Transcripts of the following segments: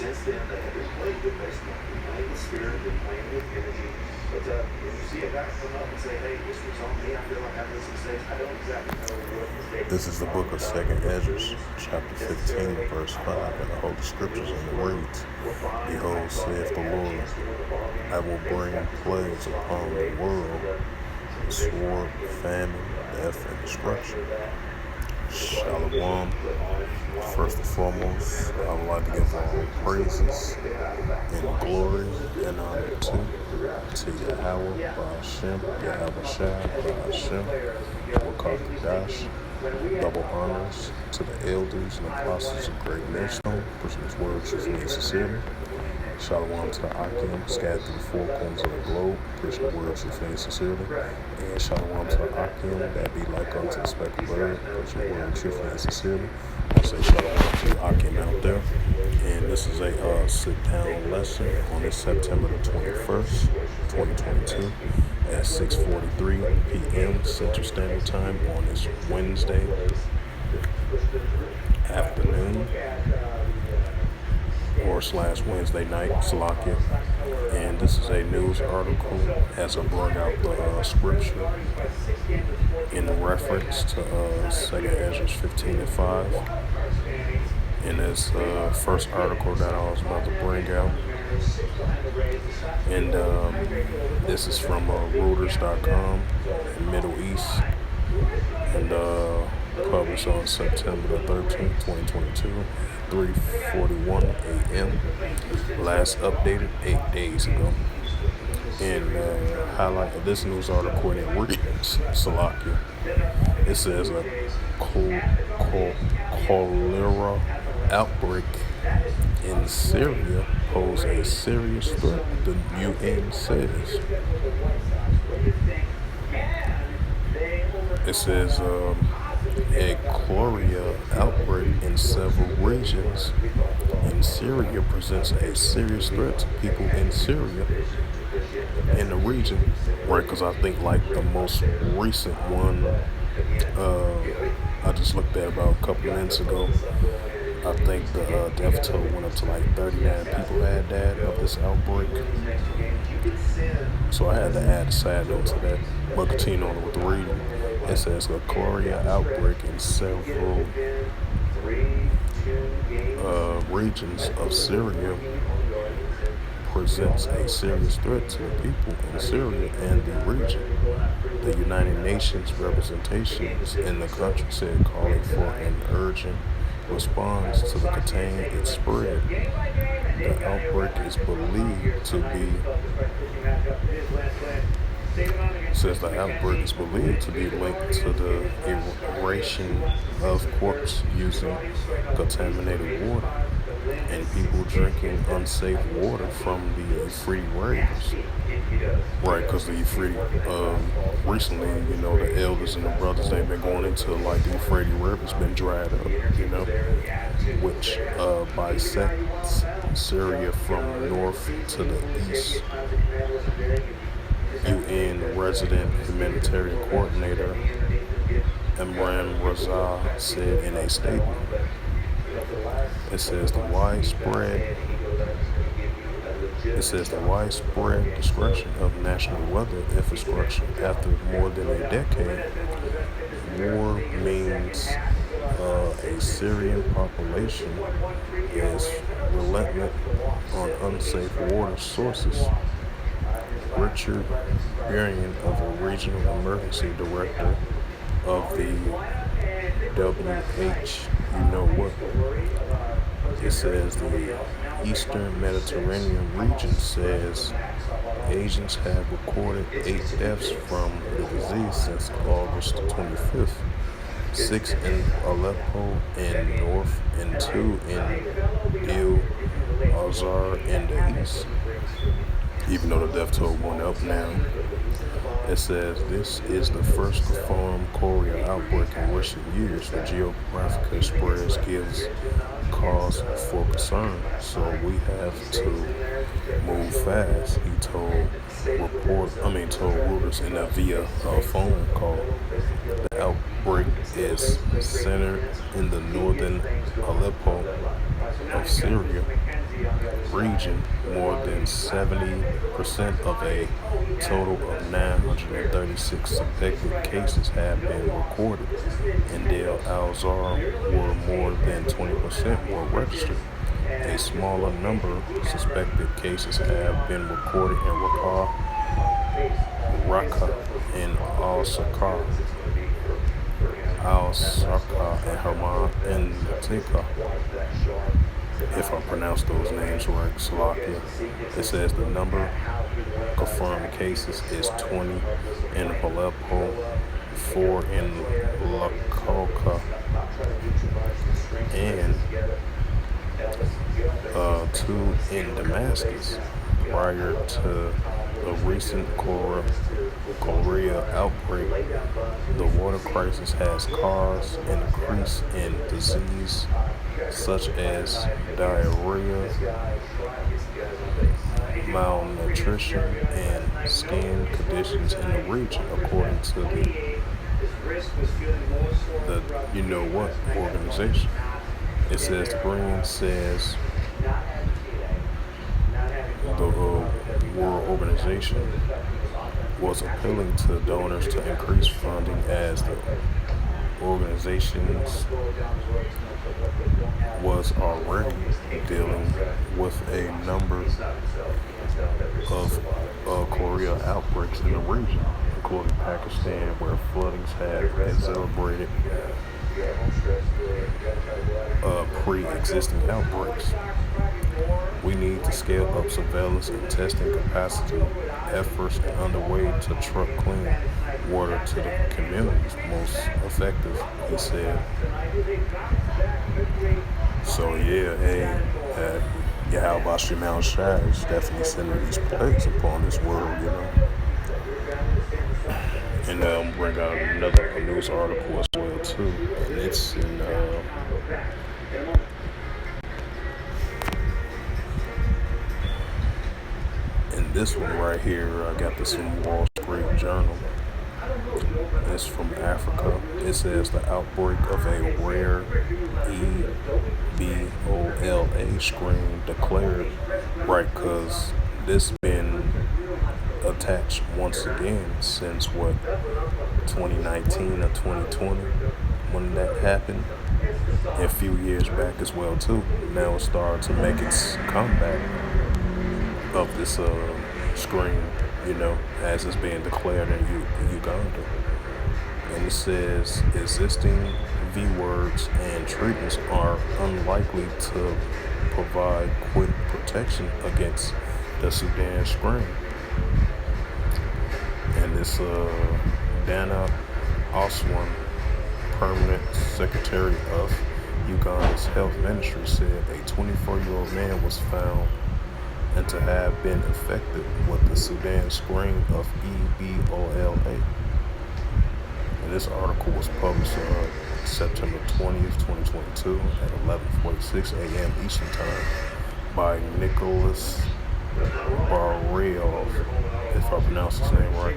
since then, they have been playing with baseball, been playing with spirit, been playing with energy. But when you see a guy come up and say, hey, this was on me, I feel like I made some mistakes, I don't exactly know what mistake. This is the book of 2nd Ezra, chapter 15, verse 5, in the Holy Scriptures, and it reads, Behold, saith the Lord, I will bring plagues upon the world, sword, famine, death, and destruction. Shalom. First and foremost, I would like to give all praises and glory and honor to Yahweh, Ba'ashem, Yahweh Shai, Ba'ashem, Wakakadash. Double honors to the elders and apostles of Great Nation, pushing his word truth and sincerely. Shalom to the Akim, scattered through the four corners of the globe, preaching the word truth and sincerely. And shalom to the Akim, that be like unto the speckled bird, preaching the word truth and sincerely. I say shalom to the Akim out there. And this is a sit-down lesson on this September the 21st, 2022 at 6:43 p.m. Central Standard Time on this Wednesday afternoon or / Wednesday night, Salakia. And this is a news article as I brought out the scripture in reference to 2nd Ezra 15:5. And this first article that I was about to bring out. And this is from Reuters.com in Middle East, and published on September the 13th, 2022, 3:41 a.m. Last updated 8 days ago. And highlight of this news article, and it reads, Salakia. It says a cholera outbreak in Syria pose a serious threat, the UN says. It says a cholera outbreak in several regions in Syria presents a serious threat to people in Syria, in the region, right? Because I think like the most recent one, I just looked at about a couple minutes ago. I think the death toll went up to like 39 people had died of this outbreak. So I had to add a side note to that. But continue on with the reading. It says a cholera outbreak in several regions of Syria presents a serious threat to the people in Syria and the region. The United Nations representations in the country said, calling for an urgent response to the contain its spread. The outbreak is believed to be linked to the eration of corpses using contaminated water and people drinking unsafe water from the Euphrates rivers. Right, because the Euphrates, recently, the elders and the brothers, they've been going into like the Euphrates river's been dried up, which bisects Syria from north to the east. UN resident humanitarian coordinator Imran Raza said in a statement. It says the widespread destruction of national weather infrastructure after more than a decade. War means a Syrian population is relentless on unsafe water sources. Richard Burian, of a regional emergency director of the WH, it says the Eastern Mediterranean region says agents have recorded 8 deaths from the disease since August 25th, 6 in Aleppo and north and 2 in Deir Azar in the east. even though the death toll went up now. It says this is the first confirmed cholera outbreak in recent years. The geographic spread gives cause for concern, so we have to move fast. He told Reuters in a via phone call. The outbreak is centered in the northern Aleppo of Syria region. More than 70% of a total of 936 suspected cases have been recorded. In Del Al-Zar, where more than 20% were registered. A smaller number of suspected cases have been recorded in Raqqa, and Al-Saka, and Haman, and Tika. If I pronounce those names right, Slovakia. It says the number of confirmed cases is 20 in Aleppo, 4 in Lakoka, and 2 in Damascus. Prior to the recent cholera outbreak, the water crisis has caused an increase in disease such as diarrhea, malnutrition, and skin conditions in the region, according to the You Know What organization. It says the brand says the World Organization was appealing to donors to increase funding as the organizations was already dealing with a number of cholera outbreaks in the region, including Pakistan, where floodings have exacerbated pre-existing outbreaks. We need to scale up surveillance and testing capacity. Efforts are underway to truck clean water to the communities most effective, he said. So yeah, hey, Yahweh Shemel Shai is definitely sending these plagues upon this world. And bring out another news article as well too, and it's in this one right here. I got this from Wall Street Journal. It's from Africa. It says the outbreak of a rare Ebola strain declared, right? Because this been attached once again since 2019 or 2020 when that happened, and a few years back as well too. Now it started to make its comeback of this screen, as it's being declared in Uganda. And it says existing V words and treatments are unlikely to provide quick protection against the Sudan strain. And this Dana Oswan, permanent secretary of Uganda's health ministry, said a 24-year-old man was found and to have been infected with the Sudan strain of Ebola. And this article was published on September 20th, 2022 at 11:46 a.m. Eastern Time by Nicholas Barreal, if I pronounce his name right.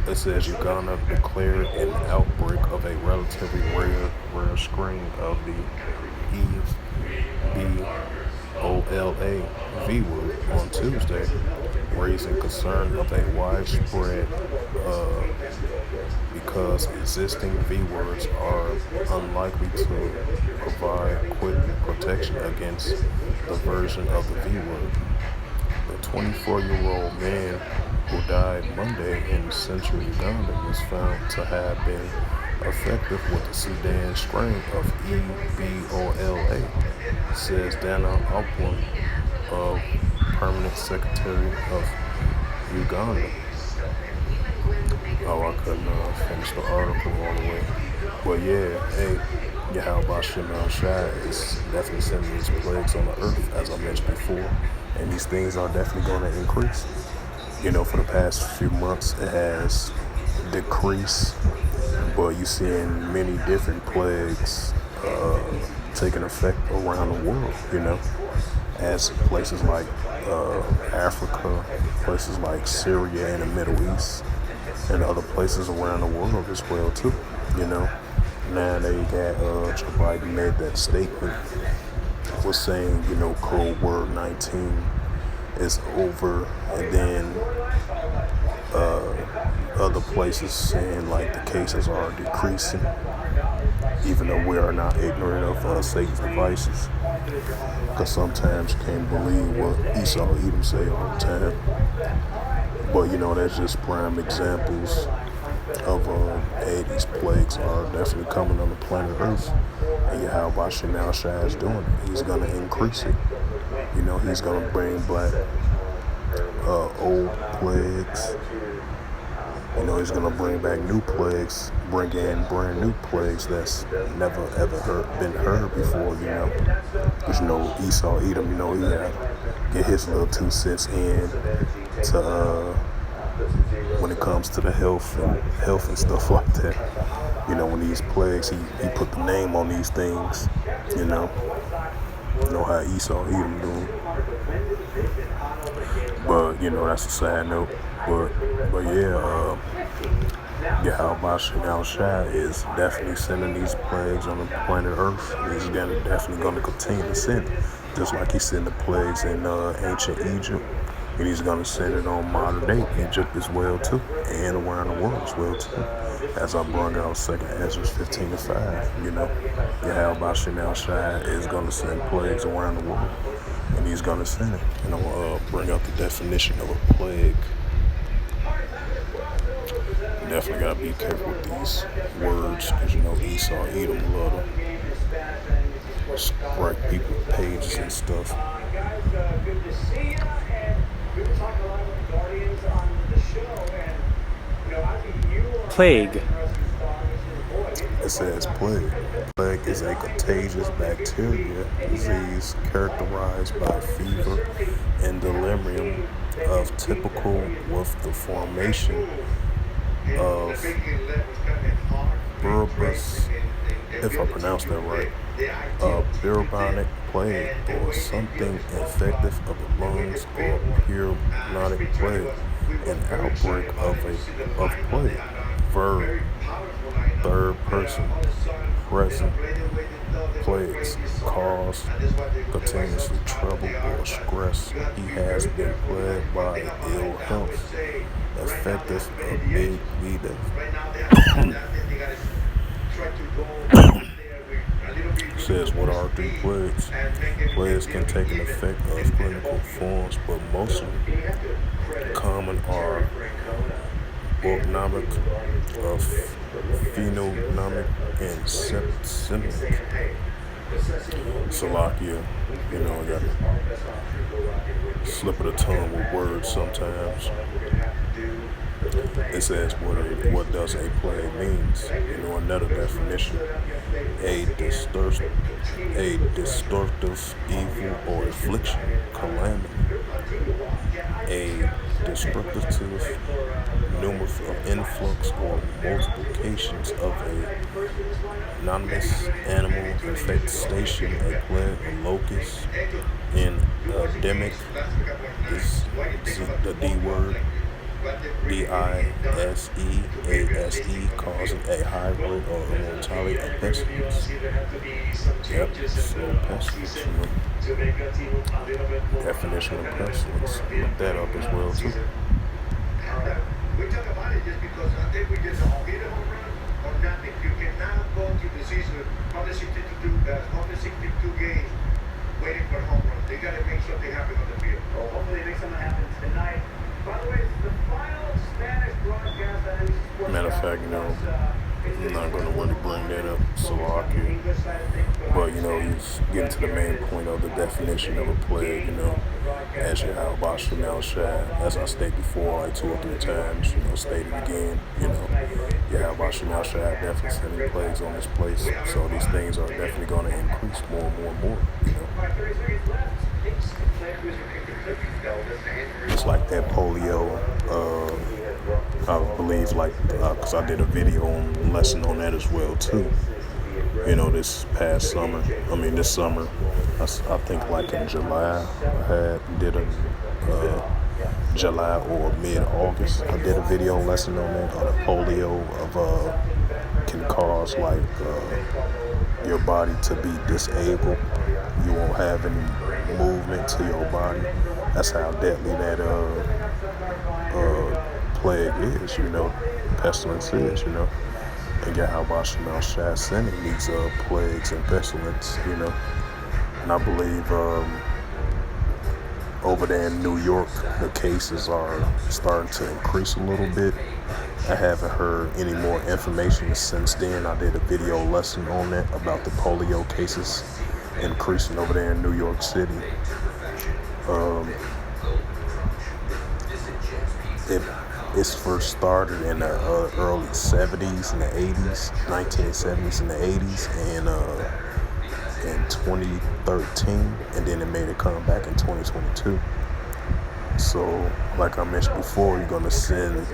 It says Uganda declared an outbreak of a relatively rare strain of the Ebola V-word on Tuesday, raising concern of a widespread because existing V-words are unlikely to provide quick protection against the version of the V-word. The 24-year-old man who died Monday in central Uganda was found to have been affected with the Sudan strain of Ebola, says Dana Upland, permanent secretary of Uganda. Oh, I couldn't finish the article all the way. But yeah, hey, Yahweh Shemel Shai is definitely sending these plagues on the earth, as I mentioned before. and these things are definitely going to increase. For the past few months, it has decreased, but you're seeing many different plagues taking effect around the world, as places like Africa, places like Syria and the Middle East, and other places around the world as well too. You know, now they got Joe Biden made that statement, was saying Cold War 19 is over, and then other places saying like the cases are decreasing, even though we are not ignorant of Satan's devices. Because sometimes you can't believe what Esau Edom say all the time. But that's just prime examples of hey, these plagues are definitely coming on the planet Earth. And Yahweh Shemel Shai is doing it. He's going to increase it. He's going to bring back old plagues. He's going to bring back new plagues, bring in brand new plagues that's never ever been heard before, Because, Esau Edom, he had to get his little 2 cents in to, when it comes to the health and stuff like that. When these plagues, he put the name on these things, how Esau Edom doing. But, that's a side note. But yeah, Yahweh Shemel Shai is definitely sending these plagues on the planet Earth. He's definitely going to continue to send, just like he sent the plagues in ancient Egypt, and he's going to send it on modern day Egypt as well too, and around the world as well too. As I brought out 2nd Ezra 15:5, Yahweh Shemel Shai is going to send plagues around the world, and he's going to send it. Bring out the definition of a plague. Definitely gotta be careful with these words, because Esau Edom love to strike people pages and stuff. Plague. It says plague. Plague is a contagious bacteria disease characterized by fever and delirium of typical with the formation of Burubus, if I pronounced that right, bubonic plague, or something infective of the lungs, or pneumonic plague, an outbreak of plague. Verb, third person, present, plagues, cause, continuously trouble or stress. He has been plagued by ill health, effective of big leader. Says what are 3 plagues? Plagues can take an effect of clinical forms, but mostly common are orgnomic, phenognomic, and septicemic. Salakia, I got a slip of the tongue with words sometimes. It says what does a plague means. Another definition: a distortive evil or affliction, calamity, a destructive numerous of influx or multiplications of a anonymous animal infestation, a plague, a locust, an endemic is the D word, DISEASE, causing a high rate of mortality of pestilence. Yep, so pestilence, Definition of pestilence. Look that up as well too. We talk about it just because I think we just all hit a home run or nothing. You cannot go to the season 162 games waiting for a home run. They got to make something happen on the field. Well, hopefully they make something happen tonight. By the way, it's the final Spanish broadcast. Matter of fact, I'm not going to really bring that up, Salakia. But, he's getting to the main point of the definition of a plague, as Yahweh Shemel Shai. As I stated before, like 2 or 3 times, state it again, Yahweh Shemel Shai definitely sending plagues on this place. So these things are definitely going to increase more and more and more, you know. It's like that polio, I believe, like, because I did a video on lesson on that as well, too. You know, this summer, I think like in July, did a July or mid-August, I did a video lesson on that, on the polio can cause like your body to be disabled. You won't have any movement to your body. That's how deadly that plague is, you know, pestilence is, you know. And Yahweh Shemel Shai sending these plagues and pestilence, you know. And I believe over there in New York, the cases are starting to increase a little bit. I haven't heard any more information since then. I did a video lesson on that about the polio cases increasing over there in New York City. It's first started in the early 70s and the 80s, 1970s and the 80s, and in 2013, and then it made a comeback in 2022. So, like I mentioned before, we're gonna send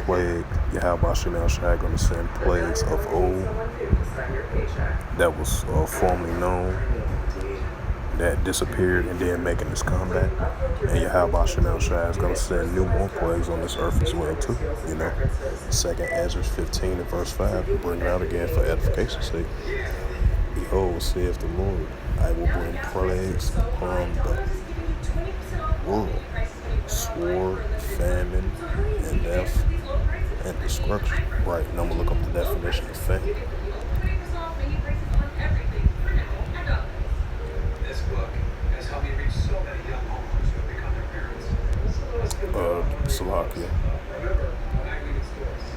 plague. Yahweh Shemel Shai gonna send plagues of old that was formerly known, that disappeared and then making this comeback. And Yahweh Shemel Shai is gonna send new more plagues on this earth as well too. You know, 2nd Ezra 15 and verse 5, and bring it out again for edification's sake. Behold, saith the Lord, I will bring plagues upon the world, sword, famine, and death, and destruction. Right, and I'm gonna look up the definition of famine. This book has helped me reach so many young homeowners who have become their parents. Slovakia. Remember, when I read stories,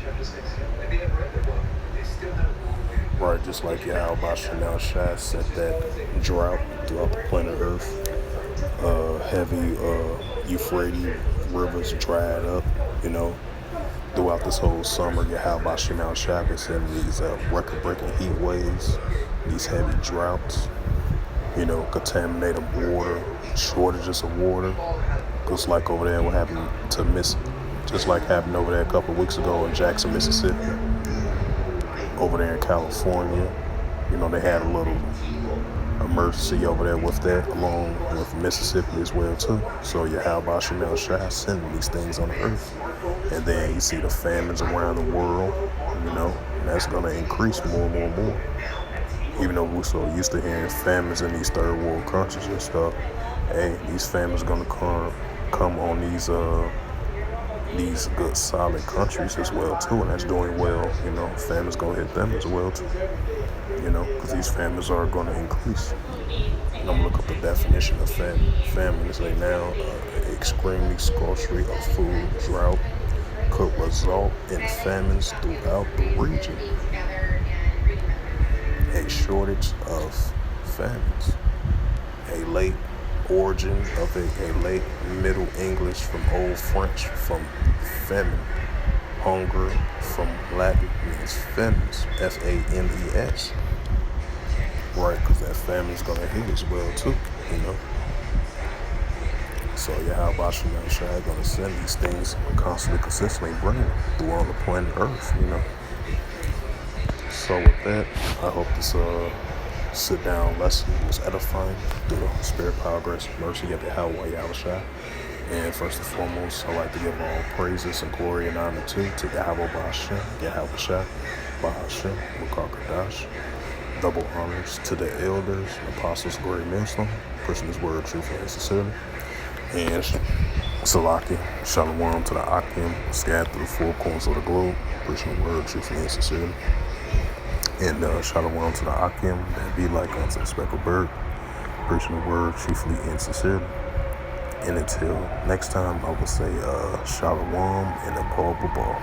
chapter 6, if they have read the book, they still have a long way to go. Right, just like Yahweh Shemel Shai set that drought throughout the planet Earth. Heavy Euphrates rivers dried up, you know. Throughout this whole summer, Yahweh Shemel Shai been sending these record-breaking heat waves, these heavy droughts, you know, contaminated water, shortages of water. Just like over there, what happened just like happened over there a couple of weeks ago in Jackson, Mississippi. Over there in California, you know, they had a little emergency over there with that, along with Mississippi as well too. So Yahweh Shemel Shai sending these things on the earth. And then you see the famines around the world, you know, and that's gonna increase more and more and more. Even though we're so used to hearing famines in these third world countries and stuff, hey, these famines gonna come on these good solid countries as well too, and that's doing well, you know. Famines gonna hit them as well too, you know, because these famines are gonna increase. And I'm gonna look up the definition of famine. Famine is now extremely scarcity of food, drought could result in famines throughout the region. A shortage of famines. A late origin of a late Middle English from Old French from famine. Hunger from Latin means famines, F-A-M-E-S. Right, because that famine's gonna hit as well too, you know. So Yahweh Shemel Shai gonna send these things constantly, consistently bringing them through on the planet Earth, you know. So with that, I hope this sit-down lesson was edifying through the spirit, power, grace, and mercy of Yahweh Shai. And first and foremost, I'd like to give all praises and glory and honor to Yahweh Ba'ashem, Yahweh Shai, Ba'ashem, Wakakadash. Double honors to the elders and apostles, glory, millstone, preaching His word truthfully and sincerely. And Salaki, Shalom to the Akim, scattered through the four corners of the globe, preaching the word truthfully and sincerely. And Shalom to the Akim, that be like unto the speckled bird, preaching the word truthfully and sincerely. And until next time, I will say Shalom and a Paul Babal.